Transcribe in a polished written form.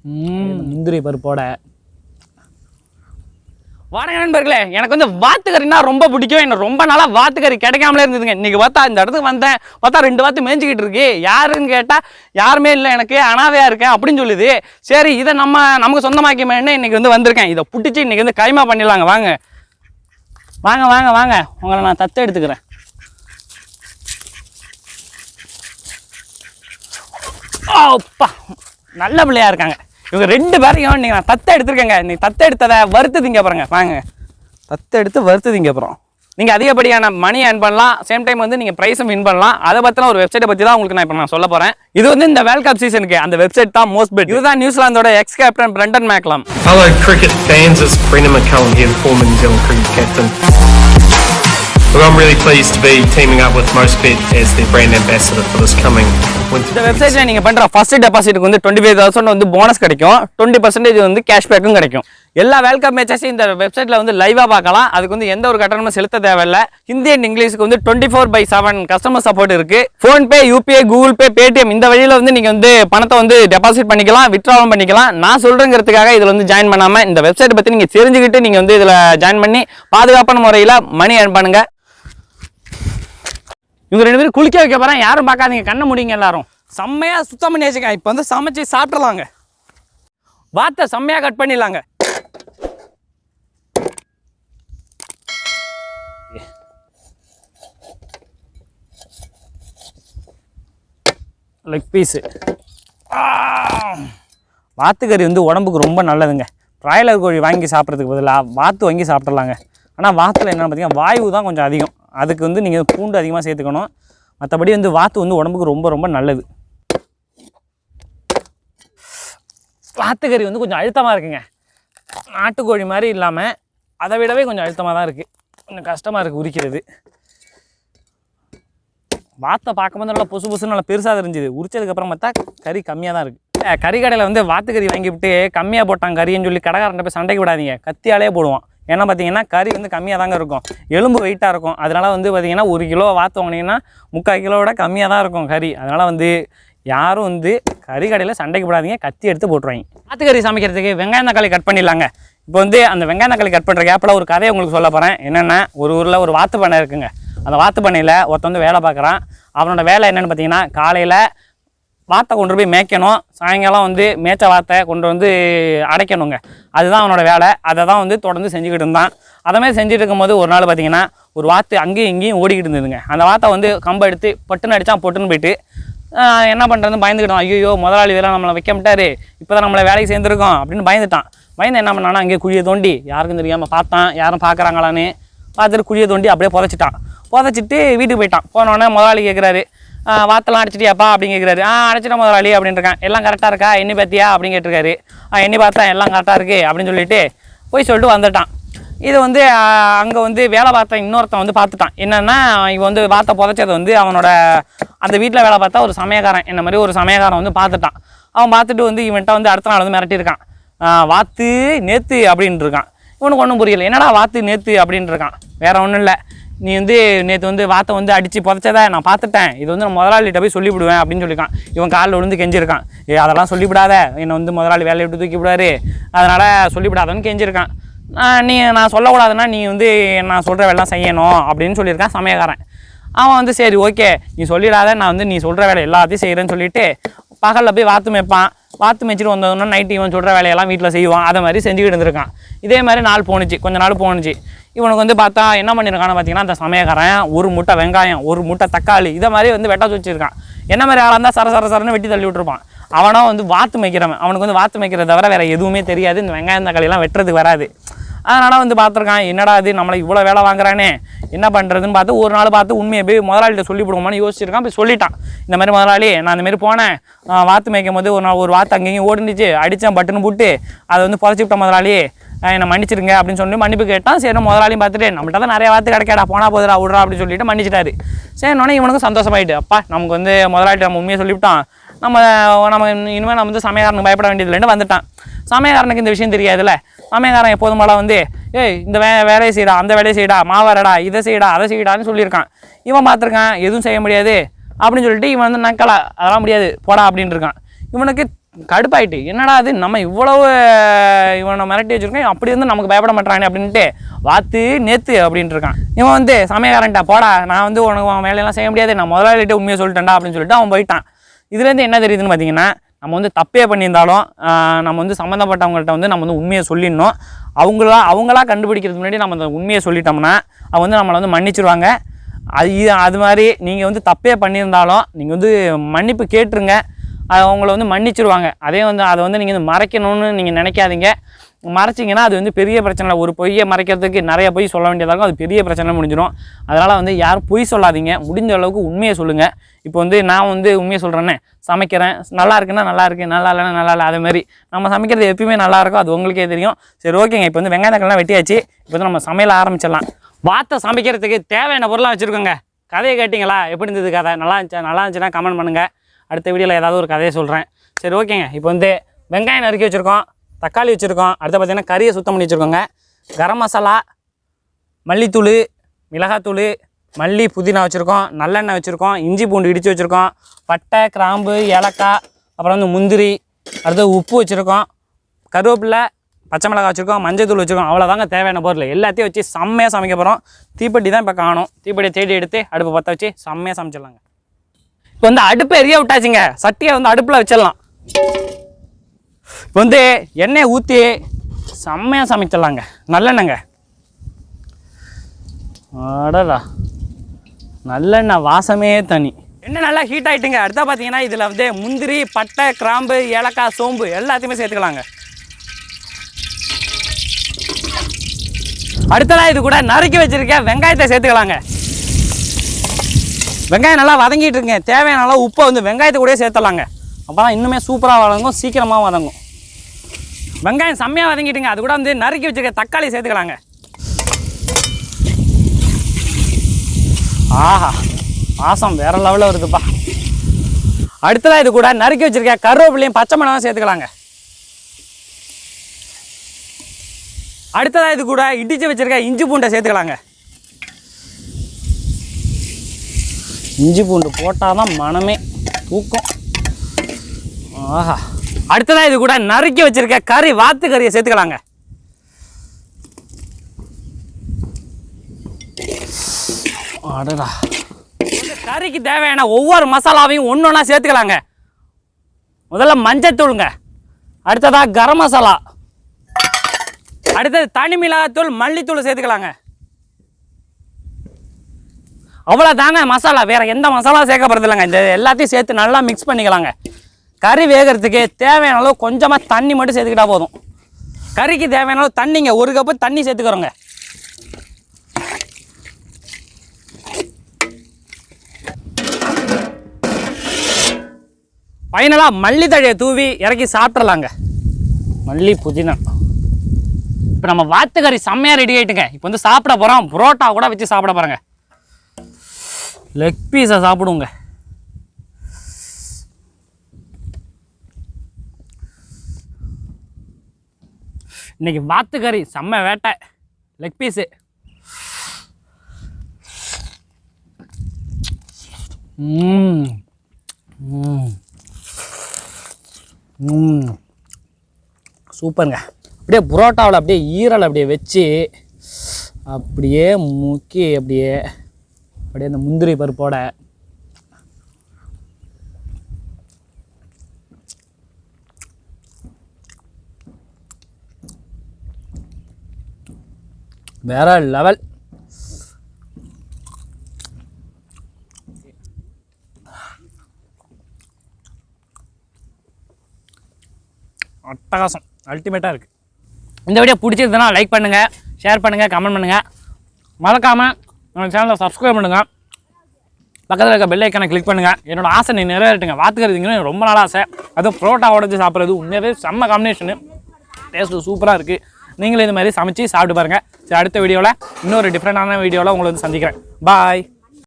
முந்திரி பருப்போட. வணக்கம் நண்பர்களே, எனக்கு வந்து வாத்துக்கறினா ரொம்ப பிடிக்கும். எனக்கு ரொம்ப நாளாக வாத்துக்கறி கிடைக்காமலே இருந்ததுங்க. இன்றைக்கி பார்த்தா இந்த இடத்துக்கு வந்தேன், பார்த்தா 2 வாத்து மேய்ஞ்சிக்கிட்டு இருக்கு. யாருன்னு கேட்டால் யாருமே இல்லை, எனக்கு அனாதையாக இருக்கேன் அப்படின்னு சொல்லுது. சரி, இதை நமக்கு சொந்தமாக்கிமேன்னு இன்றைக்கி வந்து வந்திருக்கேன். இதை பிடிச்சி இன்றைக்கி வந்து கைமா பண்ணிடலாங்க. வாங்க வாங்க வாங்க வாங்க, உங்களை நான் தத்து எடுத்துக்கிறேன். அப்பா, நல்ல பிள்ளையா இருக்காங்க இவங்க 2 பேரையும். நீங்கள் நான் தத்தை எடுத்துருக்கேங்க. நீங்கள் தத்தை எடுத்ததை வறுத்து திங்க போகிறேங்க. வாங்க, தத்தை எடுத்து வறுத்து திங்க போகிறோம். நீங்கள் அதிகப்படியான மணி ஏர்ன் பண்ணலாம், சேம் டைம் வந்து நீங்கள் ப்ரைஸும் வின் பண்ணலாம். அதை பற்றின ஒரு வெப்சைட்டை பற்றி தான் உங்களுக்கு நான் சொல்ல போகிறேன். இது வந்து இந்த வேர்ல்ட் கப் சீசனுக்கு அந்த வெப்சைட் தான் மோஸ்ட் பெட். இதுதான் நியூசிலாந்தோட ex captain Brendon McCullum. Hello cricket fans, it's Brendan McCullum here, the former New Zealand cricket captain. Well, I'm really pleased to be teaming up with MostBet as their brand ambassador for this coming winter. இந்த வெப்சைட்ல நீங்க பண்ற first டெபாசிட்க்கு வந்து 25,000 வந்து bonus கிடைக்கும், 20% வந்து கேஷ்பேக்கும் கிடைக்கும். எல்லா வேர்ல்ட் கப் மேட்சஸையும் இந்த வெப்சைட்ல வந்து லைவா பார்க்கலாம். அதுக்கு வந்து எந்த ஒரு கட்டணமும் செலுத்த தேவையில்லை. ஹிந்தி அண்ட் இங்கிலீஷ்க்கு வந்து 24/7 கஸ்டமர் சப்போர்ட் இருக்கு. PhonePe, UPI, Google Pay, Paytm இந்த வழியில வந்து நீங்க வந்து பணத்தை வந்து டெபாசிட் பண்ணிக்கலாம், வித்ட்ராவும் பண்ணிக்கலாம். நான் சொல்றேங்கிறதுக்காக இதுல வந்து ஜாயின் பண்ணாம இந்த வெப்சைட் பத்தி நீங்க தெரிஞ்சுக்கிட்டு நீங்க வந்து இதுல ஜாயின் பண்ணி பாதுகாப்பான முறையில மணி ஏர்ன் பண்ணுங்க. இவங்க 2 பேரும் குளிக்க வைக்க போகிறேன். யாரும் பார்க்காதீங்க, கண்ணை முடிங்க எல்லாரும். செம்மையாக சுத்தம் பண்ணி வச்சுக்கேன். இப்போ வந்து சமைச்சு சாப்பிட்றலாங்க. வாத்தை செம்மையாக கட் பண்ணிடலாங்க. Leg piece. வாத்துக்கறி வந்து உடம்புக்கு ரொம்ப நல்லதுங்க. பிராய்லர் கோழி வாங்கி சாப்பிட்றதுக்கு பதிலாக வாத்து வாங்கி சாப்பிட்றலாங்க. ஆனால் வாத்தில் என்னென்னு பார்த்தீங்கன்னா வாயு தான் கொஞ்சம் அதிகம். அதுக்கு வந்து நீங்கள் பூண்டு அதிகமாக சேர்த்துக்கணும். மற்றபடி வந்து வாத்து வந்து உடம்புக்கு ரொம்ப ரொம்ப நல்லது. வாத்துக்கறி வந்து கொஞ்சம் அழுத்தமாக இருக்குங்க. நாட்டுக்கோழி மாதிரி இல்லாமல் அதை விடவே கொஞ்சம் அழுத்தமாக தான் இருக்குது. கொஞ்சம் கஷ்டமாக இருக்குது உரிக்கிறது. வாத்தை பார்க்கும்போது நல்லா பொசு பொசுன்னு நல்லா பெருசாக தெரிஞ்சுது. உரிச்சதுக்கப்புறம் பார்த்தா கறி கம்மியாக தான் இருக்குது. கறி கடையில் வந்து வாத்துக்கறி வாங்கி விட்டு கம்மியாக போட்டாங்க கறின்னு சொல்லி கடைக்காரன்ட்ட போய் சண்டைக்கு விடாதீங்க. கத்தியாலே போடுவான். ஏன்னா பார்த்தீங்கன்னா கறி வந்து கம்மியாக தாங்க இருக்கும், எலும்பு வெயிட்டாக இருக்கும். அதனால் வந்து பார்த்தீங்கன்னா 1 கிலோ வாத்து வாங்கினீங்கன்னா 3/4 கிலோவோட கம்மியாக தான் இருக்கும் கறி. அதனால் வந்து யாரும் வந்து கறி கடையில் சண்டைக்கு போடாதீங்க, கத்தி எடுத்து போட்டுருவாங்க. வாத்துக்கறி சமைக்கிறதுக்கு வெங்காயம் தக்காளி கட் பண்ணிடலாங்க. இப்போ வந்து அந்த வெங்காயம் தக்காளி கட் பண்ணுற கேப்பில் ஒரு கதையை உங்களுக்கு சொல்ல போகிறேன். என்னென்னா, ஒரு ஊரில் ஒரு வாத்து பண்ணை இருக்குங்க. அந்த வாத்து பண்ணையில் ஒருத்தன் வந்து வேலை பார்க்குறான். அவனோட வேலை என்னென்னு பார்த்தீங்கன்னா, காலையில் வாத்தை கொண்டு போய் மேய்க்கணும், சாயங்காலம் வந்து மேய்ச்ச வாத்தை கொண்டு வந்து அடைக்கணுங்க. அதுதான் அவனோட வேலை. அதை தான் வந்து தொடர்ந்து செஞ்சுக்கிட்டு இருந்தான். அதேமாதிரி செஞ்சுட்டு இருக்கும்போது ஒரு நாள் பார்த்தீங்கன்னா ஒரு வாத்து அங்கேயும் இங்கேயும் ஓடிக்கிட்டு இருந்ததுங்க. அந்த வாத்தை வந்து கம்பை எடுத்து பட்டுன்னு அடித்தான். பொட்டுன்னு போயிட்டு என்ன பண்ணுறதுன்னு பயந்துக்கிட்டோம். ஐயோ, முதலாளி வேலை நம்மளை வைக்க மாட்டாரு, இப்போ தான் நம்மளை வேலைக்கு சேர்ந்துருக்கோம் அப்படின்னு பயந்துட்டான். பயந்து என்ன பண்ணான்னா, அங்கேயே குழியை தோண்டி யாருக்கும் தெரியாமல் பார்த்தான், யாரும் பார்க்குறாங்களான்னு பார்த்துட்டு குழியை தோண்டி அப்படியே புதைச்சிட்டான். புதைச்சிட்டு வீட்டுக்கு போயிட்டான். போனோடனே முதலாளி கேட்குறாரு, வாத்தெல்லாம் அடிச்சிட்டியாப்பா அப்படின்னு கேட்குறாரு. அடிச்சிட்டா முதலாளி அப்படின்னு இருக்கான். எல்லாம் கரெக்டாக இருக்கா, எண்ணி பார்த்தியா அப்படின்னு கேட்டிருக்காரு. எண்ணி பார்த்தா எல்லாம் கரெக்டாக இருக்குது அப்படின்னு சொல்லிட்டு போய் சொல்லிட்டு வந்துட்டான். இது வந்து அங்கே வந்து வேலை பார்த்த இன்னொருத்தன் வந்து பார்த்துட்டான். என்னென்னா, இவன் வந்து வாத்தை புதைச்சதை வந்து அவனோட அந்த வீட்டில் வேலை பார்த்தா ஒரு சமயக்காரன், என்ன மாதிரி ஒரு சமயக்காரன் வந்து பார்த்துட்டான். அவன் பார்த்துட்டு வந்து இவன்ட்ட வந்து அடுத்த நாள் வந்து மிரட்டியிருக்கான். வாத்து நேற்று அப்படின்ட்டு இருக்கான். இவனுக்கு ஒன்றும் புரியலை. என்னடா வாத்து நேற்று அப்படின்ட்டு இருக்கான். வேறு ஒன்றும் இல்லை, நீ வந்து நேற்று வந்து வாத்தை வந்து அடித்து புதைச்சதை நான் பார்த்துட்டேன், இது வந்து நான் முதலாளிகிட்ட போய் சொல்லிவிடுவேன் அப்படின்னு சொல்லியிருக்கான். இவன் காலில் விழுந்து கெஞ்சிருக்கான். அதெல்லாம் சொல்லிவிடாத, என்னை வந்து முதலாளி வேலையை விட்டு தூக்கி விடாரு, அதனால் சொல்லிவிடாதன்னு கெஞ்சிருக்கான். நான் சொல்லக்கூடாதுன்னா நீ வந்து நான் சொல்கிற வேலைலாம் செய்யணும் அப்படின்னு சொல்லியிருக்கான் சமயக்காரன். அவன் வந்து சரி ஓகே, நீ சொல்லிடாத, நான் வந்து நீ சொல்கிற வேலை எல்லாத்தையும் செய்கிறேன்னு சொல்லிவிட்டு பகலில் போய் வாத்து மேய்ப்பான். வாத்து மேய்ச்சிட்டு வந்தோன்னா நைட்டு இவன் சொல்கிற வேலையெல்லாம் வீட்டில் செய்வான். அதை மாதிரி செஞ்சுக்கிட்டு இருந்திருக்கான். இதே மாதிரி நாள் போணுச்சு, கொஞ்ச நாள் போணுச்சு. இவனுக்கு வந்து பார்த்தா என்ன பண்ணியிருக்கான்னு பார்த்தீங்கன்னா, அந்த சமயக்காரன் 1 மூட்டை வெங்காயம், 1 மூட்டை தக்காளி இதை மாதிரி வந்து வெட்ட வச்சுருக்கான். என்ன மாதிரி ஆளாக இருந்தால் சரசரன்னு வெட்டி தள்ளி விட்டுருப்பான். அவனும் வந்து வாத்து மேய்க்கிறவன். அவனுக்கு வந்து வாத்து மேய்க்கிறத தவிர வேறு எதுவுமே தெரியாது. இந்த வெங்காயம் தக்காளியெல்லாம் வெட்டுறதுக்கு வராது. அதனால் வந்து பார்த்துருக்கான், என்னடா இது நம்மளை இவ்வளோ வேலை வாங்குறானே, என்ன பண்ணுறதுன்னு பார்த்து ஒரு நாள் பார்த்து உண்மையை போய் முதலாளிகிட்ட சொல்லிவிடுவோமான்னு யோசிச்சிருக்கான். போய் சொல்லிட்டான், இந்த மாதிரி முதலாளி நான் இந்த மாதிரி போனேன், வாத்து மேய்க்கும் போது ஒரு வாத்து அங்கேயும் ஓடிச்சு, அடித்தேன் பட்டுன்னு போட்டு அதை வந்து புதைச்சி விட்டேன் முதலாளி, என்னை மன்னிச்சிருங்க அப்படின்னு சொல்லி மன்னிப்பு கேட்டான். சரி, முதலாளியும் பார்த்துட்டு நம்மகிட்ட தான் நிறைய வாத்து கிடைக்காடா, போனால் போதுடா விட்றா அப்படின்னு சொல்லிட்டு மன்னிச்சிட்டாரு. சரினோடனே இவனுக்கும் சந்தோஷமாயிட்டு, அப்பா நமக்கு வந்து முதலாளிட்ட நம்ம உண்மையை சொல்லிவிட்டான், நம்ம இனிமேல் நம்ம வந்து சமயக்காரனுக்கு பயப்பட வேண்டியதில்லைன்னு வந்துட்டான். சமயக்காரனுக்கு இந்த விஷயம் தெரியாதுல்ல. சமயக்காரன் எப்போதும் போல வந்து இந்த வேலையை செய்யடா, அந்த வேலையை செய்யடா, மாவரடா, இதை செய்யடா, அதை செய்யடான்னு சொல்லியிருக்கான். இவன் பார்த்துருக்கான், எதுவும் செய்ய முடியாது அப்படின்னு சொல்லிட்டு இவன் வந்து நக்கலா, அதெல்லாம் முடியாது போடா அப்படின்னு இருக்கான். இவனுக்கு கடுப்பாயிட்டு என்னடா அது நம்ம இவ்வளவு இவனை மிரட்டி வச்சுருக்கோம் அப்படி இருந்து நமக்கு பயப்பட மாட்டானே அப்படின்ட்டு வாத்து நேத்து அப்படின்ட்டு இருக்கான். இவன் வந்து சமயக்காரன்ட்டா போடா நான் வந்து உனக்கு அவன் வேலையெல்லாம் செய்ய முடியாது நான் முதலாளிகிட்ட உண்மையை சொல்லிட்டேன்டா அப்படின்னு சொல்லிட்டு அவன் போயிட்டான். இதுலேருந்து என்ன தெரியுதுன்னு பார்த்தீங்கன்னா நம்ம வந்து தப்பே பண்ணியிருந்தாலும் நம்ம வந்து சம்மந்தப்பட்டவங்கள்ட்ட வந்து நம்ம வந்து உண்மையை சொல்லிடணும். அவங்களா கண்டுபிடிக்கிறதுக்கு முன்னாடி நம்ம அந்த உண்மையை சொல்லிட்டோம்னா அவங்க வந்து நம்மளை வந்து மன்னிச்சிருவாங்க. அது மாதிரி நீங்கள் வந்து தப்பே பண்ணியிருந்தாலும் நீங்கள் வந்து மன்னிப்பு கேட்டுருங்க, அவங்கள வந்து மன்னிச்சிருவாங்க. அதே வந்து அதை வந்து நீங்கள் மறைக்கணும்னு நீங்கள் நினைக்காதீங்க. மறைச்சிங்கன்னா அது வந்து பெரிய பிரச்சனை. ஒரு பொய்யை மறைக்கிறதுக்கு நிறைய பொய் சொல்ல வேண்டியதாக இருக்கும், அது பெரிய பிரச்சனை முடிஞ்சிடும். அதனால் வந்து யாரும் பொய் சொல்லாதீங்க, முடிஞ்ச அளவுக்கு உண்மையை சொல்லுங்கள். இப்போ வந்து நான் வந்து உண்மையை சொல்கிறேன்னே சமைக்கிறேன், நல்லா இருக்குன்னா நல்லா இருக்குது, நல்லா இல்லைன்னா நல்லா இல்லை. அதேமாதிரி நம்ம சமைக்கிறது எப்பயுமே நல்லாயிருக்கும், அது உங்களுக்கே தெரியும். சரி ஓகேங்க, இப்போ வந்து வெங்காயம் தக்காளிலாம் வெட்டியாச்சு. இப்போ வந்து நம்ம சமையல் ஆரம்பிச்சிடலாம். வாத்தை சமைக்கிறதுக்கு தேவையான பொருளாக வச்சுருக்கோங்க. கதையை கேட்டிங்களா? எப்படி இருந்தது கதை? நல்லா இருந்துச்சுன்னா கமெண்ட் பண்ணுங்கள். அடுத்த வீடியோவில் ஏதாவது ஒரு கதையை சொல்கிறேன். சரி ஓகேங்க, இப்போ வந்து வெங்காயம் நறுக்கி வச்சுருக்கோம், தக்காளி வச்சுருக்கோம், அடுத்து பார்த்திங்கன்னா கறியை சுத்தம் பண்ணி வச்சுருக்கோங்க. கரம் மசாலா, மல்லித்தூள், மிளகாத்தூள், மல்லி புதினா வச்சுருக்கோம், நல்லெண்ணெய் வச்சுருக்கோம், இஞ்சி பூண்டு இடித்து வச்சுருக்கோம், பட்டை கிராம்பு ஏலக்காய், அப்புறம் வந்து முந்திரி, அடுத்து உப்பு வச்சுருக்கோம், கருவேப்பிலை, பச்சை மிளகாய் வச்சுருக்கோம், மஞ்சள் தூள் வச்சுருக்கோம். அவ்வளோதாங்க தேவையான பொருள். எல்லாத்தையும் வச்சு செம்மையாக சமைக்க போகிறோம். தீப்பெட்டி தான் இப்போ காணும். தீப்பெட்டியை தேடி எடுத்து அடுப்பு பற்ற வச்சு செம்மையாக சமைச்சிடலாங்க. இப்போ வந்து அடுப்பு எரிய விட்டாச்சுங்க, சட்டியை வந்து அடுப்பில் வச்சிடலாம். இப்போ வந்து எண்ணெயை ஊற்றி செம்மையாக சமைச்சிடலாங்க. நல்லெண்ணெய்ங்க, அடடா நல்லெண்ணெய் வாசமே தனி. எண்ணெய் நல்லா ஹீட் ஆகிட்டுங்க. அடுத்தா பார்த்தீங்கன்னா இதில் வந்து முந்திரி, பட்டை, கிராம்பு, ஏலக்காய், சோம்பு எல்லாத்தையுமே சேர்த்துக்கலாங்க. அடுத்ததான் இது கூட நறுக்கி வச்சிருக்க வெங்காயத்தை சேர்த்துக்கலாங்க. வெங்காயம் நல்லா வதங்கிட்டு இருக்குங்க. தேவையான அளவு உப்பை வந்து வெங்காயத்தை கூட சேர்த்துலாங்க. அப்போ தான் இன்னுமே சூப்பராக வதங்கும், சீக்கிரமாக வதங்கும். வெங்காயம் செம்மையாக வதங்கிட்டுங்க. அது கூட வந்து நறுக்கி வச்சிருக்க தக்காளி சேர்த்துக்கலாங்க. ஆஹா வாசம் வேற லெவலில் வருதுப்பா. அடுத்ததாக இது கூட நறுக்கி வச்சிருக்க கருவேப்பிலையும் பச்சை மிளகாயும் சேர்த்துக்கலாங்க. அடுத்ததாக இது கூட இடித்து வச்சிருக்க இஞ்சி பூண்டை சேர்த்துக்கலாங்க. இஞ்சி பூண்டு போட்டால் தான் மனமே தூக்கும். ஆஹா அடுத்ததாக இது கூட நறுக்கி வச்சிருக்க கறி, வாத்து கறியை சேர்த்துக்கலாங்க. அடடா கறிக்கு தேவையான ஒவ்வொரு மசாலாவையும் ஒன்று ஒன்றா சேர்த்துக்கலாங்க. முதல்ல மஞ்சத்தூளுங்க, அடுத்ததாக கரம் மசாலா, அடுத்தது தனி மிளகாத்தூள், மல்லித்தூள் சேர்த்துக்கலாங்க. அவ்வளோதாங்க மசாலா, வேறு எந்த மசாலா சேர்க்க போகிறது இல்லைங்க. இந்த எல்லாத்தையும் சேர்த்து நல்லா மிக்ஸ் பண்ணிக்கலாங்க. கறி வேகிறதுக்கு தேவையான அளவு கொஞ்சமாக தண்ணி மட்டும் சேர்த்துக்கிட்டா போதும். கறிக்கு தேவையான அளவு தண்ணிங்க, 1 கப்பு தண்ணி சேர்த்துக்கிறோங்க. ஃபைனலாக மல்லித்தழையை தூவி இறக்கி சாப்பிட்றலாங்க. மல்லி புதினா. இப்போ நம்ம வாத்துக்கறி செம்மையாக ரெடி ஆகிட்டுங்க. இப்போ வந்து சாப்பிட போகிறோம். புரோட்டா கூட வச்சு சாப்பிட போகிறோங்க. லெக் பீஸை சாப்பிடுவோங்க. இன்னைக்கு வாத்துக்கறி செம்ம வேட்டை. லெக் பீஸு சூப்பருங்க. அப்படியே புரோட்டாவில் அப்படியே ஈரல் அப்படியே வச்சு அப்படியே முக்கி அப்படியே அந்த முந்திரி பருப்போட வேற லெவல். அட்டகாசம், அல்டிமேட்டாக இருக்குது. இந்த வீடியோ பிடிச்சிருந்ததுன்னா லைக் பண்ணுங்கள், ஷேர் பண்ணுங்கள், கமெண்ட் பண்ணுங்கள். மறக்காமல் நம்ம சேனலை சப்ஸ்கிரைப் பண்ணுங்கள். பக்கத்தில் இருக்க பெல் ஐக்கானை கிளிக் பண்ணுங்கள். என்னோட ஆசை நீ நிறைவேற்றுங்க. வாத்துக்கிறதுங்கன்னு ரொம்ப நாள் ஆசை. அதுவும் புரோட்டா உடச்சி சாப்பிட்றது உண்மையாகவே செம்ம காம்பினேஷனு. டேஸ்ட்டு சூப்பராக இருக்குது. நீங்களும் இது மாதிரி சமைச்சு சாப்பிட்டு பாருங்கள். சரி, அடுத்த வீடியோவில் இன்னொரு டிஃப்ரெண்டான வீடியோவில் உங்களை வந்து சந்திக்கிறேன். பாய்.